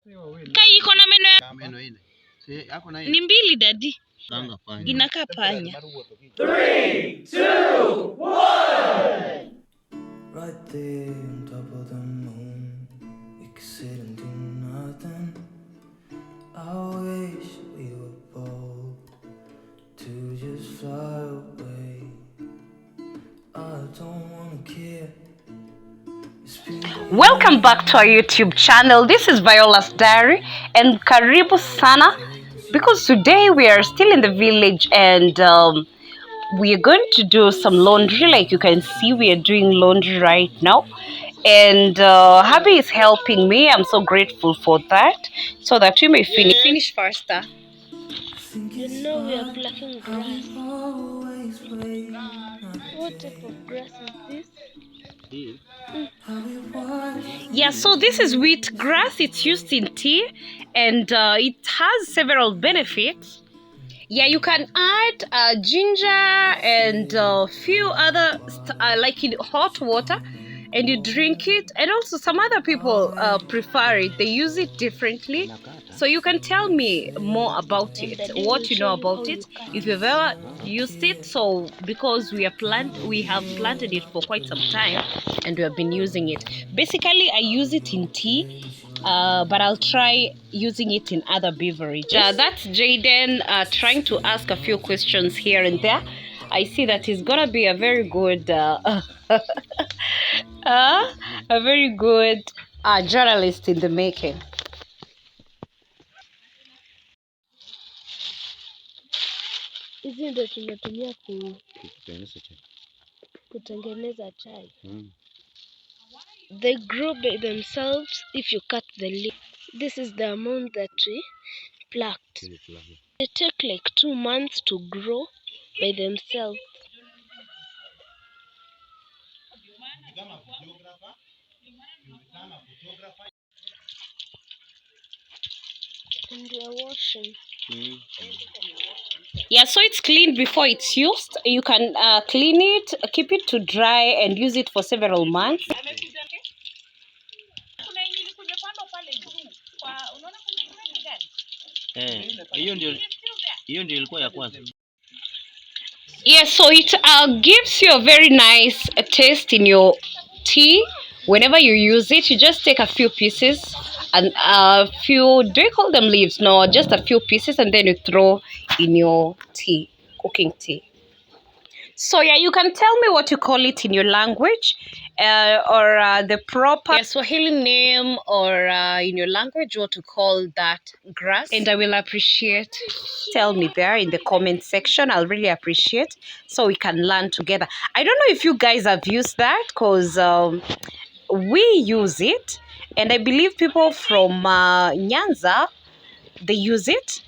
Kai iko na meno ine. Ni mbili dadi. Inakaa panya. 3, 2, 1. Right there on top of the moon, we could sit and do nothing. I wish we were bold to just fly away. I don't wanna care. Welcome back to our YouTube channel. This is Viola's Diary and karibu sana, because today we are still in the village and we are going to do some laundry. Like you can see, we are doing laundry right now, and Habi is helping me. I'm so grateful for that, so that we may finish faster. You know we are plucking grass. What type of grass is this? Yeah, so this is wheat grass. It's used in tea, and it has several benefits. Yeah, you can add ginger and a few other like in hot water, and you drink it. And also some other people prefer it. They use it differently. So you can tell me more about it, what you know about it, if you've ever used it. So because we have planted it for quite some time and we have been using it. Basically, I use it in tea. But I'll try using it in other beverages. That's Jaden trying to ask a few questions here and there. I see that he's gonna be a very good, a very good journalist in the making. Hizi ndio tunatumia kutengeneza chai. They grow by themselves if you cut the leaf. This is the amount that we plucked. They take like 2 months to grow by themselves. And we are washing. Yeah, so it's cleaned before it's used. You can clean it, keep it to dry, and use it for several months. Yeah, so it gives you a very nice taste in your tea. Whenever you use it, you just take a few pieces and a few, do you call them leaves? No, just a few pieces, and then you throw in your tea, cooking tea. So yeah, you can tell me what you call it in your language, or the proper Swahili name, or in your language what to call that grass. And I will appreciate. Tell me there in the comment section. I'll really appreciate, so we can learn together. I don't know if you guys have used that, because we use it, and I believe people from Nyanza, they use it.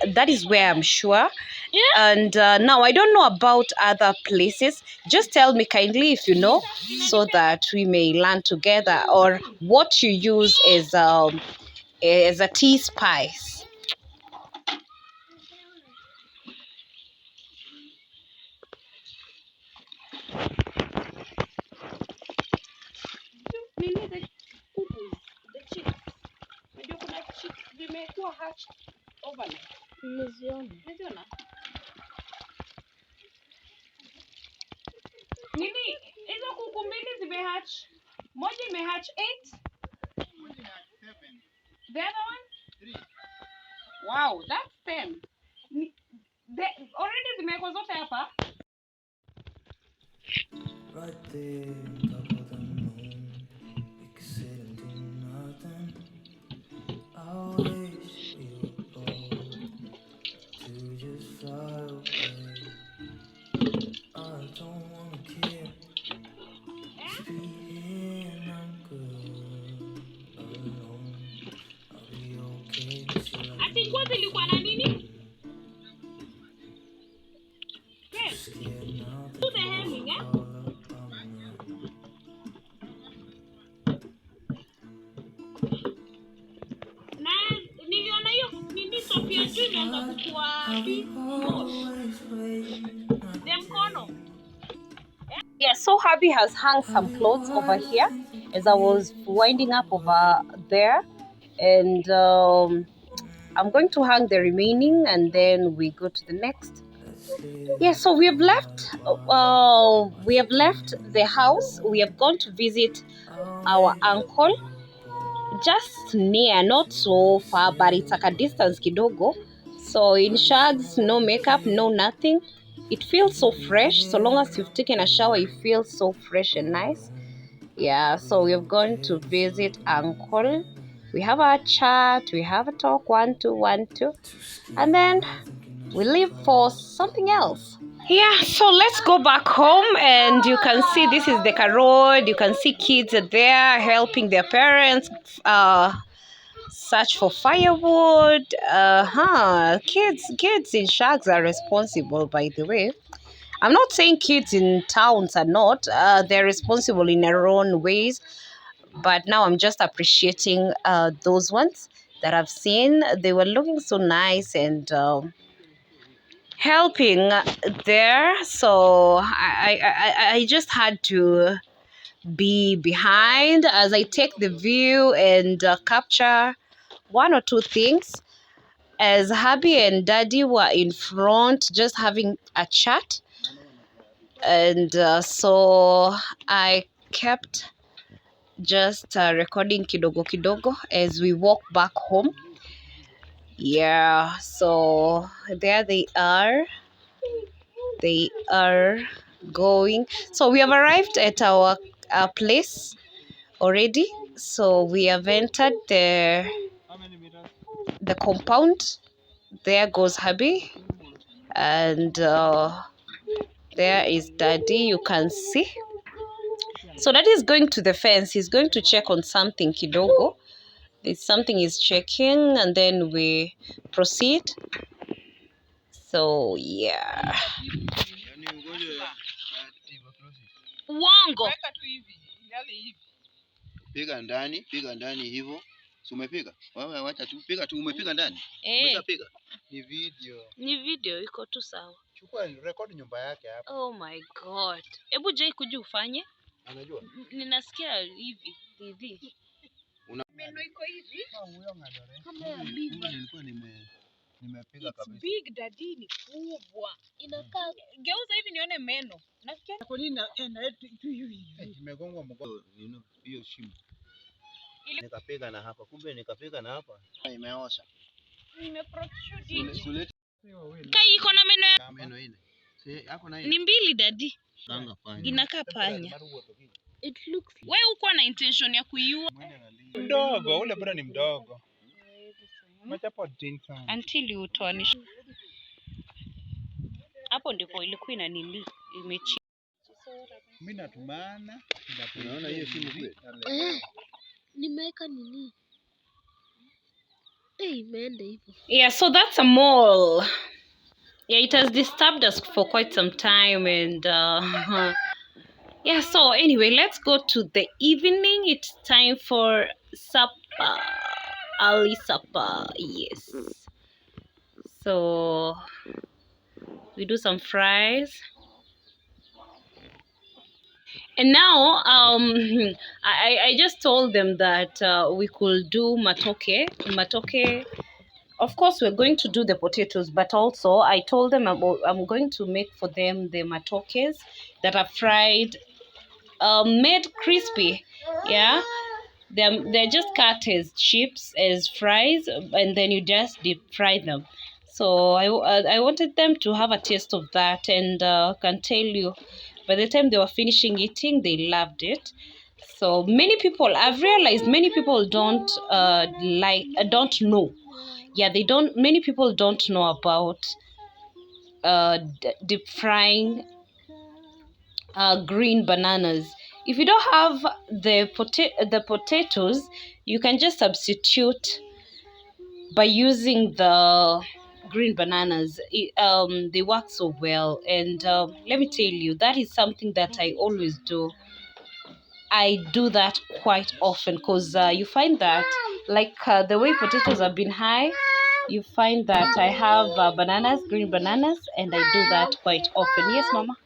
That is where I'm sure. Yeah. And now I don't know about other places. Just tell me kindly if you know, so that we may learn together, or what you use as a tea spice. Nini, hizo kuku mbili zimehatch. Moja imehatch 8. The other one? 3. Wow, that's 10. Already zimewekwa zote hapa. Right there on top of the moon, we could sit and do nothing. I wish we were bold to just fly away. I don't wanna care. Just be here and I'm good alone. I'll be okay. Ati kwa zilikuwa na nini? Scared now To the hemming, eh? Na niliona hiyo nini Sophia juu imeanza kukua mkono. Yeah, so hubby has hung some clothes over here as I was winding up over there, and I'm going to hang the remaining, and then we go to the next. Yeah, so we have left. We have left the house. We have gone to visit our uncle, just near, not so far, but it's like a distance kidogo. So in shags, no makeup, no nothing. It feels so fresh. So long as you've taken a shower, you feel so fresh and nice. Yeah, so we've gone to visit uncle. We have our chat, we have a talk, 1 2 1 2, and then we leave for something else. Yeah, so let's go back home, and you can see this is the road. You can see kids are there helping their parents search for firewood. Kids in shacks are responsible, by the way. I'm not saying kids in towns are not. They're responsible in their own ways, but now I'm just appreciating those ones that I've seen. They were looking so nice and helping there. So I just had to be behind as I take the view and capture one or two things, as hubby and daddy were in front just having a chat. And so I kept just recording kidogo kidogo as we walk back home. Yeah, so there they are. They are going. So we have arrived at our place already. So we have entered the compound. There goes hubby, and there is daddy. You can see. So daddy is going to the fence. He's going to check on something kidogo. It's something he's checking, and then we proceed. So yeah. Uongo. Piga ndani hivyo. Si umepiga? Wewe wacha tu piga tu, umepiga ndani. Umeshapiga? Ni video iko tu sawa. Chukua record nyumba yake hapa. Oh my god. Hebu Jay kuja ufanye. Anajua? Ninasikia hivi. Meno iko hivi. Huyo ngadore. Kama nilikuwa nimepiga kabisa. Big daddy ni kubwa. Inakaa geuza hivi nione meno. Nasikia kwa nini na tu hivi. Imegongwa mgongo hiyo shimo. Nikapiga na hapa. Kumbe nikapiga na hapa. Imeosha. Nimeprotrude. Kai iko na meno ine. Si hapo na ni mbili daddy. Kanga panya. Inakaa panya. It looks. Wewe uko na intention ya kuiua? Mdogo, ule bado ni mdogo. Machapo jinsi sana. Until utoanisha. Hapo ndipo ilikuwa inanili imechi. Mimi natumana, unaona hiyo simu kweli? Nimeweka nini? Imeenda hivyo. Yeah, so that's a mall. Yeah, it has disturbed us for quite some time, and yeah, so anyway, let's go to the evening. It's time for supper. Early supper, yes. So we do some fries. And now I just told them that we could do matoke. Of course, we're going to do the potatoes, but also I told them I'm going to make for them the matokes that are fried, made crispy. Yeah, they're just cut as chips, as fries, and then you just deep fry them. So I wanted them to have a taste of that, and can tell you, by the time they were finishing eating, they loved it. So I've realized many people don't know. Yeah, many people don't know about deep frying green bananas. If you don't have the potatoes, you can just substitute by using the green bananas. They work so well, and let me tell you, that is something that I always do. I do that quite often, because you find that, like the way potatoes have been high, you find that I have green bananas, and I do that quite often. Yes, Mama?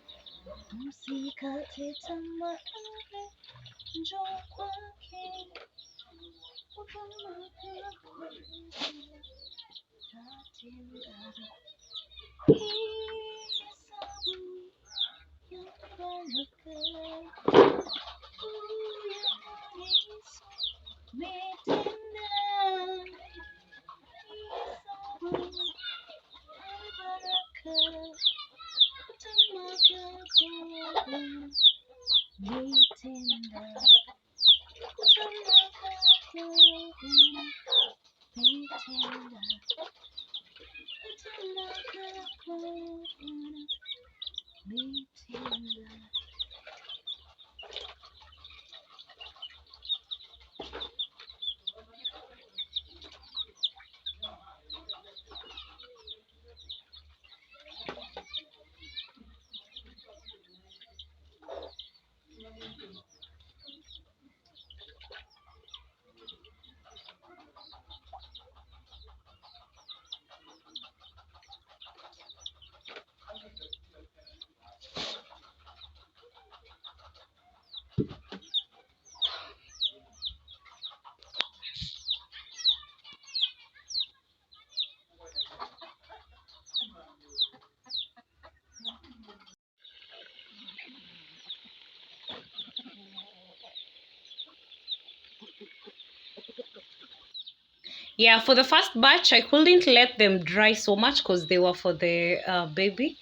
Yeah, for the first batch, I couldn't let them dry so much because they were for the baby.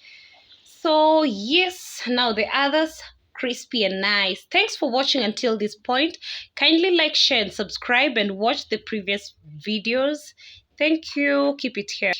So yes, now the others, crispy and nice. Thanks for watching until this point. Kindly like, share, and subscribe and watch the previous videos. Thank you. Keep it here.